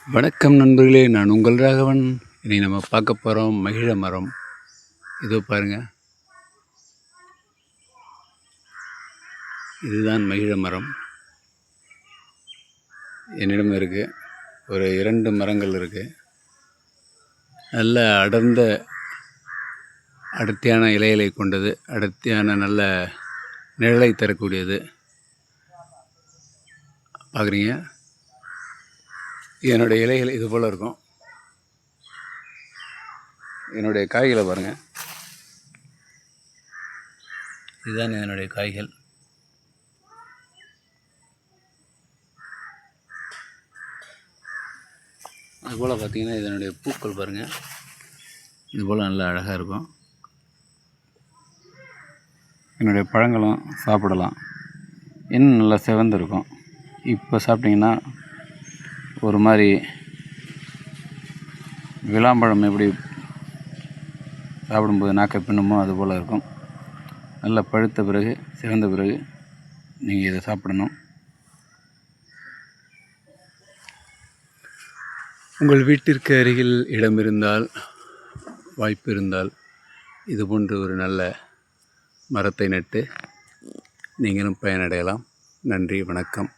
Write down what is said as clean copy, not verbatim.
வணக்கம் நண்பர்களே, நான் உங்கள் ராகவன். இனி நம்ம பார்க்க போகிறோம் மகிழ மரம். இதோ பாருங்கள், இதுதான் மகிழ மரம். என்னிடம் இருக்குது. ஒரு 2 மரங்கள் இருக்குது. நல்ல அடர்த்தியான இலைகளை கொண்டது, அடர்த்தியான நல்ல நிழலை தரக்கூடியது. பார்க்குறீங்க, என்னுடைய இலைகள் இது போல் இருக்கும். என்னுடைய காய்களை பாருங்கள், இதுதான் என்னுடைய காய்கள். அதுபோல் பார்த்திங்கன்னா இதனுடைய பூக்கள் பாருங்கள், இதுபோல் நல்லா அழகாக இருக்கும். என்னுடைய பழங்களும் சாப்பிடலாம், இன்னும் நல்லா சிவந்திருக்கும். இப்போ சாப்பிட்டிங்கன்னா ஒரு மாதிரி விளாம்பழம் எப்படி சாப்பிடும்போது நாக்கை பின்னுமோ அதுபோல் இருக்கும். நல்லா பழுத்த பிறகு, சிவந்த பிறகு நீங்கள் இதை சாப்பிடணும். உங்கள் வீட்டிற்கு அருகில் இடம் இருந்தால், வாய்ப்பு இருந்தால், இது போன்ற ஒரு நல்ல மரத்தை நட்டு நீங்களும் பயனடையலாம். நன்றி, வணக்கம்.